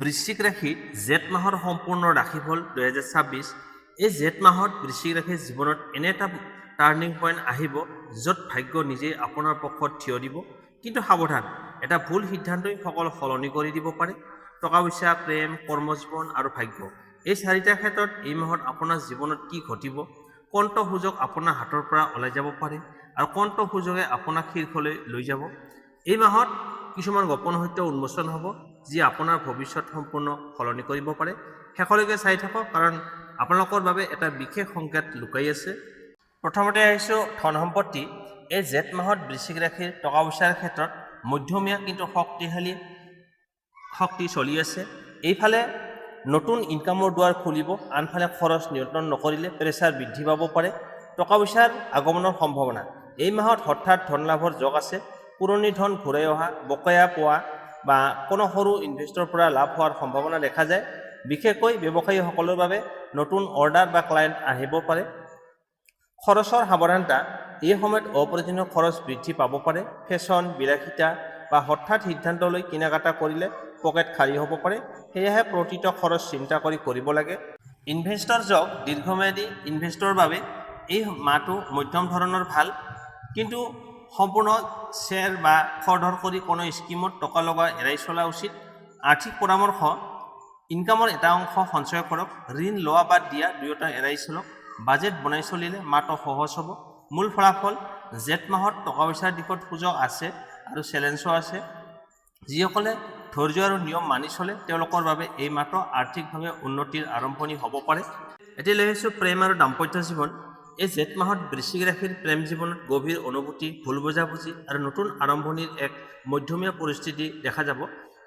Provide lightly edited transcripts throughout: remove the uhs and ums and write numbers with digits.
বৃশ্চিক ৰাশিত জেঠ মাহৰ সম্পূৰ্ণ ৰাশিফল 2026। এই জেঠ মাহত বৃশ্চিক ৰাশিৰ জীৱনত এনে এটা টাৰ্ণিং পইণ্ট আহিব য'ত ভাগ্য নিজেই আপোনাৰ পক্ষত থিয় দিব। কিন্তু সাৱধান, এটা ভুল সিদ্ধান্তই সকলো সলনি কৰি দিব পাৰে। টকা পইচা, প্ৰেম, কৰ্মজীৱন আৰু ভাগ্য, এই চাৰিটা ক্ষেত্ৰত এই মাহত আপোনাৰ জীৱনত কি ঘটিব, কোনটো সুযোগ আপোনাৰ হাতৰ পৰা ওলাই যাব পাৰে আৰু কোনটো সুযোগে আপোনাক শীৰ্ষলৈ লৈ যাব। এই মাহত কিছুমান গোপন সত্য উন্মোচন হ'ব যি আপোনাৰ ভৱিষ্যত সম্পূৰ্ণ সলনি কৰিব পাৰে। শেষলৈকে চাই থাকক, কাৰণ আপোনালোকৰ বাবে এটা বিশেষ সংকেত লুকাই আছে। প্ৰথমতে আহিছোঁ ধন সম্পত্তি। এই জেঠ মাহত বৃশ্চিক ৰাশিৰ টকা পইচাৰ ক্ষেত্ৰত মধ্যমীয়া কিন্তু শক্তিশালী শক্তি চলি আছে। এইফালে নতুন ইনকামৰ দুৱাৰ খুলিব, আনফালে খৰচ নিয়ন্ত্ৰণ নকৰিলে প্ৰেছাৰ বৃদ্ধি পাব পাৰে। টকা পইচাৰ আগমনৰ সম্ভাৱনা। এই মাহত হঠাৎ ধন লাভৰ যোগ আছে। পুৰণি ধন ঘূৰাই অহা, বকেয়া পোৱা বা কোনো সৰু ইনভেষ্টৰ পৰা লাভ হোৱাৰ সম্ভাৱনা দেখা যায়। বিশেষকৈ ব্যৱসায়ীসকলৰ বাবে নতুন অৰ্ডাৰ বা ক্লায়েণ্ট আহিব পাৰে। খৰচৰ সাৱধানতা। এই সময়ত অপ্ৰয়োজনীয় খৰচ বৃদ্ধি পাব পাৰে। ফেশ্বন, বিলাসিতা বা হঠাৎ সিদ্ধান্ত লৈ কিনাকাটা কৰিলে পকেট খালী হ'ব পাৰে। সেয়েহে প্ৰতিটো খৰচ চিন্তা কৰি কৰিব লাগে। ইনভেষ্টৰ যোগ। দীৰ্ঘম্যাদী ইনভেষ্টৰৰ বাবে এই মাহটো মধ্যম ধৰণৰ ভাল, কিন্তু সম্পূৰ্ণ শ্বেয়াৰ বা খৰধৰ কৰি কোনো স্কিমত টকা লগা এৰাই চলা উচিত। আৰ্থিক পৰামৰ্শ। ইনকামৰ এটা অংশ সঞ্চয় কৰক। ঋণ লোৱা বাদ দিয়া দুয়োটা এৰাই চলক। বাজেট বনাই চলিলে মাহটো সহজ হ'ব। মূল ফলাফল। জেঠ মাহত টকা পইচাৰ দিশত সুযোগ আছে আৰু চেলেঞ্জো আছে। যিসকলে ধৈৰ্য আৰু নিয়ম মানি চলে তেওঁলোকৰ বাবে এই মাহটো আৰ্থিকভাৱে উন্নতিৰ আৰম্ভণি হ'ব পাৰে। এতিয়া লৈ আহিছোঁ প্ৰেম আৰু দাম্পত্য জীৱন। এই জেঠ মাহত বৃশ্চিক ৰাশিৰ প্ৰেম জীৱনত গভীৰ অনুভূতি, ভুল বুজাবুজি আৰু নতুন আৰম্ভণিৰ এক মধ্যমীয়া পৰিস্থিতি দেখা যাব।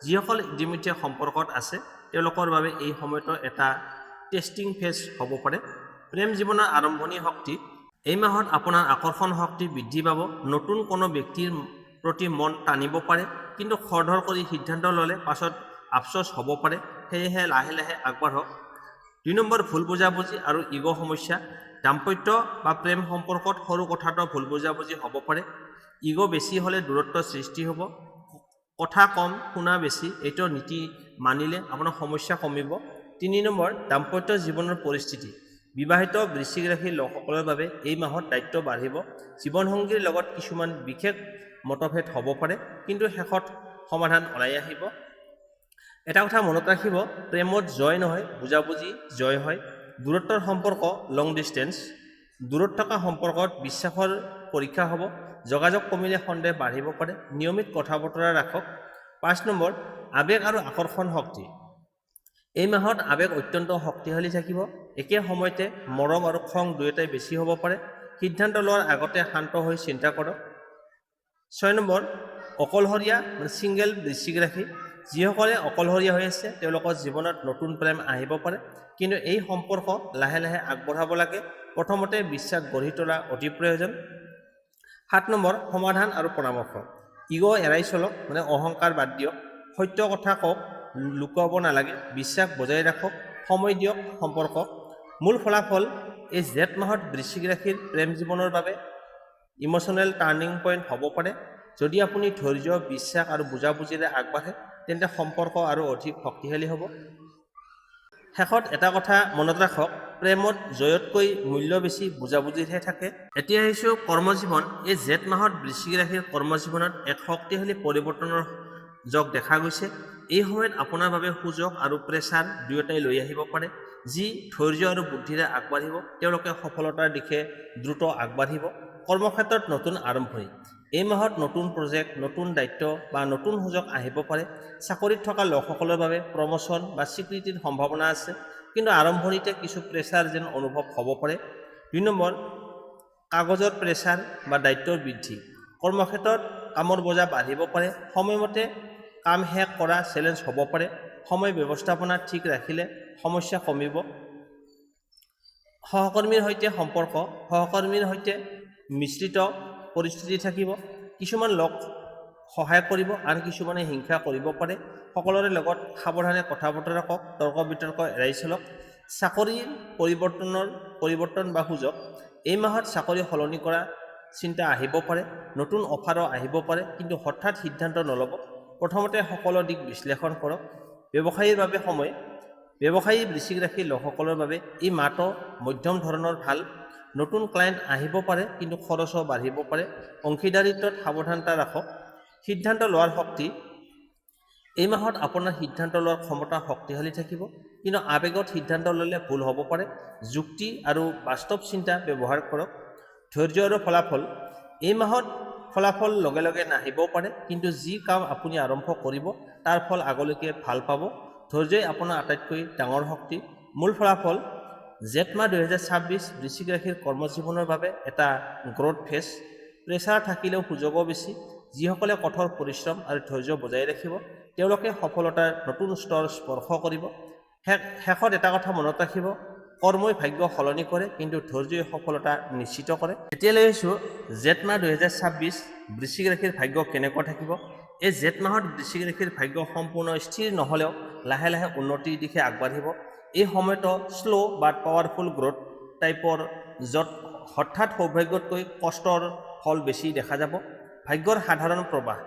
যিসকল ইতিমধ্যে সম্পৰ্কত আছে তেওঁলোকৰ বাবে এই সময়টো এটা টেষ্টিং ফেজ হ'ব পাৰে। প্ৰেম জীৱনৰ আৰম্ভণি শক্তি। এই মাহত আপোনাৰ আকৰ্ষণ শক্তি বৃদ্ধি পাব। নতুন কোনো ব্যক্তিৰ প্ৰতি মন টানিব পাৰে, কিন্তু খৰধৰ কৰি সিদ্ধান্ত ল'লে পাছত আফচোচ হ'ব পাৰে। সেয়েহে লাহে লাহে আগবাঢ়ক। 2 নম্বৰ, ভুল বুজাবুজি আৰু ইগ' সমস্যা। দাম্পত্য বা প্ৰেম সম্পৰ্কত সৰু কথাটো ভুল বুজাবুজি হ'ব পাৰে। ইগ' বেছি হ'লে দূৰত্ব সৃষ্টি হ'ব। কথা কম, শুনা বেছি, এইটো নীতি মানিলে আপোনাৰ সমস্যা কমিব। 3 নম্বৰ, দাম্পত্য জীৱনৰ পৰিস্থিতি। বিবাহিত বৃশ্চিক ৰাশিৰ লোকসকলৰ বাবে এই মাহত দায়িত্ব বাঢ়িব। জীৱনসংগীৰ লগত কিছুমান বিশেষ মতভেদ হ'ব পাৰে, কিন্তু শেষত সমাধান ওলাই আহিব। এটা কথা মনত ৰাখিব, প্ৰেমত জয় নহয়, বুজাবুজি জয় হয়। দূৰত্বৰ সম্পৰ্ক, লং ডিষ্টেঞ্চ। দূৰত থকা সম্পৰ্কত বিশ্বাসৰ পৰীক্ষা হ'ব। যোগাযোগ কমিলে সন্দেহ বাঢ়িব পাৰে। নিয়মিত কথা বতৰা ৰাখক। 5 নম্বৰ, আৱেগ আৰু আকৰ্ষণ শক্তি। এই মাহত আৱেগ অত্যন্ত শক্তিশালী থাকিব। একে সময়তে মৰম আৰু খং দুয়োটাই বেছি হ'ব পাৰে। সিদ্ধান্ত লোৱাৰ আগতে শান্ত হৈ চিন্তা কৰক। 6 নম্বৰ, অকলশৰীয়া ছিংগেল বৃশ্চিক ৰাশি। যিসকলে অকলশৰীয়া হৈ আছে তেওঁলোকৰ জীৱনত নতুন প্ৰেম আহিব পাৰে, কিন্তু এই সম্পৰ্ক লাহে লাহে আগবঢ়াব লাগে। প্ৰথমতে বিশ্বাস গঢ়ি তোলা অতি প্ৰয়োজন। 7 নম্বৰ, সমাধান আৰু পৰামৰ্শ। ইগ' এৰাই চলক, অহংকাৰ বাদ দিয়ক। সত্য কথা কওক, লুকুৱাব নালাগে। বিশ্বাস বজাই ৰাখক, সময় দিয়ক সম্পৰ্কক। মূল ফলাফল। এই জেঠ মাহত বৃশ্চিক ৰাশিৰ প্ৰেম জীৱনৰ বাবে ইম'চনেল টাৰ্ণিং পইণ্ট হ'ব পাৰে। যদি আপুনি ধৈৰ্য, বিশ্বাস আৰু বুজাবুজিৰে আগবাঢ়ে তেন্তে সম্পৰ্ক আৰু অধিক শক্তিশালী হ'ব। শেষত এটা কথা মনত ৰাখক, প্ৰেমত জয়তকৈ মূল্য বেছি বুজাবুজিৰহে থাকে। এতিয়া আহিছোঁ কৰ্মজীৱন। এই জেঠ মাহত বৃশ্চিক ৰাশিৰ কৰ্মজীৱনত এক শক্তিশালী পৰিৱৰ্তনৰ যোগ দেখা গৈছে। এই সময়ত আপোনাৰ বাবে সুযোগ আৰু প্ৰেছাৰ দুয়োটাই লৈ আহিব পাৰে। যি ধৈৰ্য আৰু বুদ্ধিৰে আগবাঢ়িব তেওঁলোকে সফলতাৰ দিশে দ্ৰুত আগবাঢ়িব। কৰ্মক্ষেত্ৰত নতুন আৰম্ভণি। এই মাহত নতুন প্ৰজেক্ট, নতুন দায়িত্ব বা নতুন সুযোগ আহিব পাৰে। চাকৰিত থকা লোকসকলৰ বাবে প্ৰমোচন বা স্বীকৃতিৰ সম্ভাৱনা আছে, কিন্তু আৰম্ভণিতে কিছু প্ৰেছাৰ যেন অনুভৱ হ'ব পাৰে। 2 নম্বৰ, কাগজৰ প্ৰেছাৰ বা দায়িত্বৰ বৃদ্ধি। কৰ্মক্ষেত্ৰত কামৰ বোজা বাঢ়িব পাৰে। সময়মতে কাম শেষ কৰা চেলেঞ্জ হ'ব পাৰে। সময় ব্যৱস্থাপনা ঠিক ৰাখিলে সমস্যা কমিব। সহকৰ্মীৰ সৈতে সম্পৰ্ক। সহকৰ্মীৰ সৈতে মিশ্ৰিত পৰিস্থিতি থাকিব। কিছুমান লোক সহায় কৰিব আৰু কিছুমানে হিংসা কৰিব পাৰে। সকলোৰে লগত সাৱধানে কথা বতৰা কওক, তৰ্ক বিতৰ্ক এৰাই চলক। চাকৰিৰ পৰিৱৰ্তন বা সুযোগ। এই মাহত চাকৰি সলনি কৰা চিন্তা আহিব পাৰে। নতুন অফাৰো আহিব পাৰে, কিন্তু হঠাৎ সিদ্ধান্ত নল'ব। প্ৰথমতে সকলো দিশ বিশ্লেষণ কৰক। ব্যৱসায়ীৰ বাবে সময়। ব্যৱসায়ী বৃশ্চিক ৰাশিৰ লোকসকলৰ বাবে এই মাহটো মধ্যম ধৰণৰ ভাল। নতুন ক্লায়েণ্ট আহিব পাৰে, কিন্তু খৰচো বাঢ়িব পাৰে। অংশীদাৰিত্বত সাৱধানতা ৰাখক। সিদ্ধান্ত লোৱাৰ শক্তি। এই মাহত আপোনাৰ সিদ্ধান্ত লোৱাৰ ক্ষমতা শক্তিশালী থাকিব, কিন্তু আৱেগত সিদ্ধান্ত ল'লে ভুল হ'ব পাৰে। যুক্তি আৰু বাস্তৱ চিন্তা ব্যৱহাৰ কৰক। ধৈৰ্য আৰু ফলাফল। এই মাহত ফলাফল লগে লগে নাহিবও পাৰে, কিন্তু যি কাম আপুনি আৰম্ভ কৰিব তাৰ ফল আগলৈকে ভাল পাব। ধৈৰ্যই আপোনাৰ আটাইতকৈ ডাঙৰ শক্তি। মূল ফলাফল। জেঠ মাহ 2026 বৃশ্চিক ৰাশিৰ কৰ্মজীৱনৰ বাবে এটা গ্ৰ'থ ফেজ। প্ৰেছাৰ থাকিলেও সুযোগো বেছি। যিসকলে কঠোৰ পৰিশ্ৰম আৰু ধৈৰ্য বজাই ৰাখিব, তেওঁলোকে সফলতাৰ নতুন স্তৰ স্পৰ্শ কৰিব। শেষত এটা কথা মনত ৰাখিব, কৰ্মই ভাগ্য সলনি কৰে, কিন্তু ধৈৰ্যই সফলতা নিশ্চিত কৰে। এতিয়া লৈ আহিছোঁ জেঠ মাহ 2026 বৃশ্চিক ৰাশিৰ ভাগ্য কেনেকুৱা থাকিব। এই জেঠ মাহত বৃশ্চিক ৰাশিৰ ভাগ্য সম্পূৰ্ণ স্থিৰ নহ'লেও লাহে লাহে উন্নতিৰ দিশে আগবাঢ়িব। এই সময়তো শ্ল' বাট পাৱাৰফুল গ্ৰ'থ টাইপৰ, য'ত হঠাৎ সৌভাগ্যতকৈ কষ্টৰ ফল বেছি দেখা যাব। ভাগ্যৰ সাধাৰণ প্ৰৱাহ।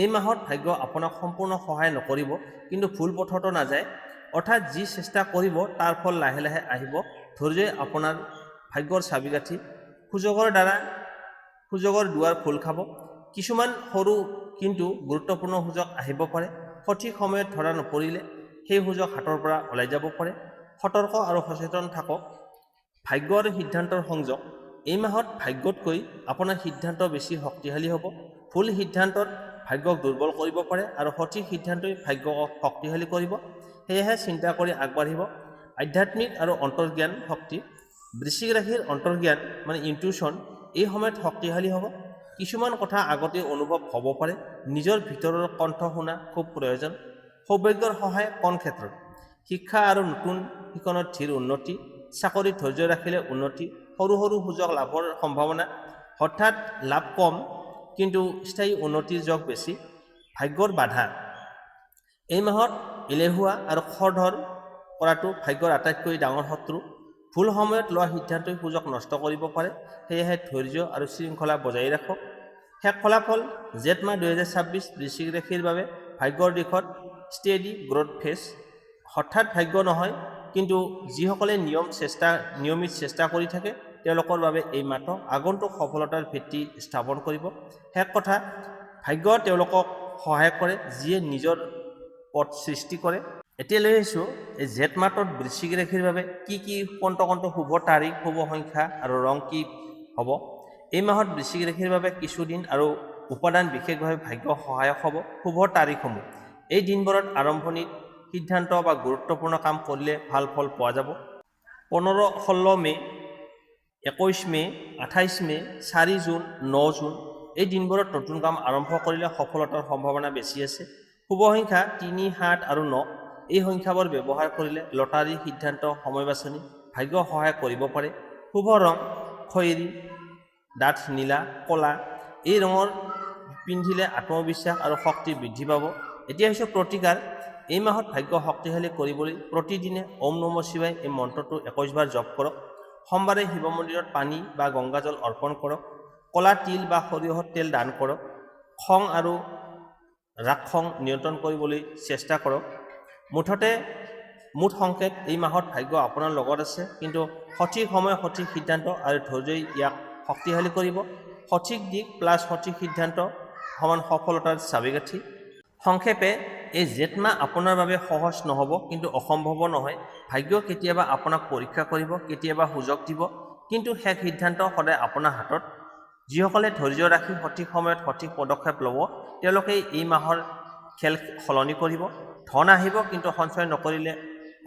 এই মাহত ভাগ্য আপোনাক সম্পূৰ্ণ সহায় নকৰিব, কিন্তু ভুল পথতো নাযায়। অৰ্থাৎ যি চেষ্টা কৰিব তাৰ ফল লাহে লাহে আহিব। ধৈৰ্যই আপোনাৰ ভাগ্যৰ চাবিকাঠি। সুযোগৰ দুৱাৰ খোল খাব। কিছুমান সৰু কিন্তু গুৰুত্বপূৰ্ণ সুযোগ আহিব পাৰে। সঠিক সময়ত ধৰা নপৰিলে সেই সুযোগ হাতৰ পৰা ওলাই যাব পাৰে। সতৰ্ক আৰু সচেতন থাকক। ভাগ্য আৰু সিদ্ধান্তৰ সংযোগ। এই মাহত ভাগ্যতকৈ আপোনাৰ সিদ্ধান্ত বেছি শক্তিশালী হ'ব। ভুল সিদ্ধান্তত ভাগ্যক দুৰ্বল কৰিব পাৰে, আৰু সঠিক সিদ্ধান্তই ভাগ্যক শক্তিশালী কৰিব। সেয়েহে চিন্তা কৰি আগবাঢ়িব। আধ্যাত্মিক আৰু অন্তৰ্জ্ঞান শক্তি। বৃশ্চিক ৰাশিৰ অন্তৰ্জ্ঞান ইনটিউশ্যন এই সময়ত শক্তিশালী হ'ব। কিছুমান কথা আগতে অনুভৱ হ'ব পাৰে। নিজৰ ভিতৰৰ কণ্ঠ শুনা খুব প্ৰয়োজন। সৌভাগ্যৰ সহায় কোন ক্ষেত্ৰত? শিক্ষা আৰু নতুন শিকনত ধীৰ উন্নতি। চাকৰিত ধৈৰ্য ৰাখিলে উন্নতি। সৰু সৰু সুযোগ লাভৰ সম্ভাৱনা। হঠাৎ লাভ কম, কিন্তু স্থায়ী উন্নতিৰ যোগ বেছি। ভাগ্যৰ বাধা। এই মাহত এলেহুৱা আৰু খৰধৰ কৰাটো ভাগ্যৰ আটাইতকৈ ডাঙৰ শত্ৰু। ভুল সময়ত লোৱা সিদ্ধান্তই সুযোগ নষ্ট কৰিব পাৰে। সেয়েহে ধৈৰ্য আৰু শৃংখলা বজাই ৰাখক। শেষ ফলাফল। জেঠ মাহ 2026 বৃশ্চিক ৰাশিৰ বাবে ভাগ্যৰ দিশত ষ্টেডি গ্ৰ'থ ফেজ। হঠাৎ ভাগ্য নহয়, কিন্তু যিসকলে নিয়মিত চেষ্টা কৰি থাকে তেওঁলোকৰ বাবে এই মাহটো আগন্তুক সফলতাৰ ভিত্তি স্থাপন কৰিব। শেষ কথা, ভাগ্য তেওঁলোকক সহায় কৰে যিয়ে নিজৰ পথ সৃষ্টি কৰে। এতিয়া লৈ আহিছোঁ এই জেঠ মাহটোত বৃশ্চিক ৰাশিৰ বাবে কি কোনটো শুভ তাৰিখ, শুভ সংখ্যা আৰু ৰং কি হ'ব। এই মাহত বৃশ্চিক ৰাশিৰ বাবে কিছুদিন আৰু উপাদান বিশেষভাৱে ভাগ্য সহায়ক হ'ব। শুভ তাৰিখসমূহ। এই দিনবোৰত আৰম্ভণিত সিদ্ধান্ত বা গুৰুত্বপূৰ্ণ কাম কৰিলে ভাল ফল পোৱা যাব। 15-16 মে', 21 মে', 28 মে', 4 জুন, 9 জুন। এই দিনবোৰত নতুন কাম আৰম্ভ কৰিলে সফলতাৰ সম্ভাৱনা বেছি আছে। শুভ সংখ্যা 3, 7 আৰু 9। এই সংখ্যাবোৰ ব্যৱহাৰ কৰিলে লটাৰী, সিদ্ধান্ত, সময় বাছনি ভাগ্য সহায় কৰিব পাৰে। শুভ ৰং খয়েৰী, ডাঠ নীলা, ক'লা। এই ৰঙৰ পিন্ধিলে আত্মবিশ্বাস আৰু শক্তি বৃদ্ধি পাব। এতিয়া হৈছে প্ৰতিকাৰ। এই মাহত ভাগ্য শক্তিশালী কৰিবলৈ প্ৰতিদিনে ওম নমঃ শিৱায় এই মন্ত্ৰটো 21 বাৰ জপ কৰক। সোমবাৰে শিৱ মন্দিৰত পানী বা গংগাজল অৰ্পণ কৰক। ক'লা তিল বা সৰিয়হৰ তেল দান কৰক। খং আৰু ৰাগ নিয়ন্ত্ৰণ কৰিবলৈ চেষ্টা কৰক। মুঠ সংকেত, এই মাহত ভাগ্য আপোনাৰ লগত আছে, কিন্তু সঠিক সময়, সঠিক সিদ্ধান্ত আৰু ধৈৰ্যই ইয়াক শক্তিশালী কৰিব। সঠিক দিশ প্লাছ সঠিক সিদ্ধান্ত সমান সফলতাৰ চাবিকাঠি। সংক্ষেপে, এই জেঠ মাহ আপোনাৰ বাবে সহজ নহ'ব, কিন্তু অসম্ভৱো নহয়। ভাগ্য কেতিয়াবা আপোনাক পৰীক্ষা কৰিব, কেতিয়াবা সুযোগ দিব, কিন্তু শেষ সিদ্ধান্ত সদায় আপোনাৰ হাতত। যিসকলে ধৈৰ্য ৰাখি সঠিক সময়ত সঠিক পদক্ষেপ ল'ব, তেওঁলোকে এই মাহৰ খেল সলনি কৰিব। ধন আহিব, কিন্তু সঞ্চয় নকৰিলে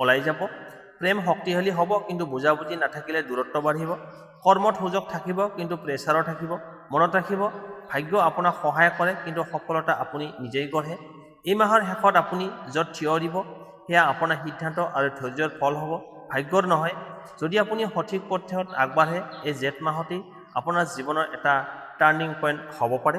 ওলাই যাব। প্ৰেম শক্তিশালী হ'ব, কিন্তু বুজাবুজি নাথাকিলে দূৰত্ব বাঢ়িব। কৰ্মত সুযোগ থাকিব, কিন্তু প্ৰেছাৰো থাকিব। মনত ৰাখিব, ভাগ্য আপোনাক সহায় কৰে, কিন্তু সফলতা আপুনি নিজেই গঢ়ে। এই মাহৰ শেষত আপুনি য'ত থিয় দিব সেয়া আপোনাৰ সিদ্ধান্ত আৰু ধৈৰ্যৰ ফল হ'ব, ভাগ্যৰ নহয়। যদি আপুনি সঠিক পথত আগবাঢ়ে, এই জেঠ মাহতেই আপোনাৰ জীৱনৰ এটা টাৰ্ণিং পইণ্ট হ'ব পাৰে।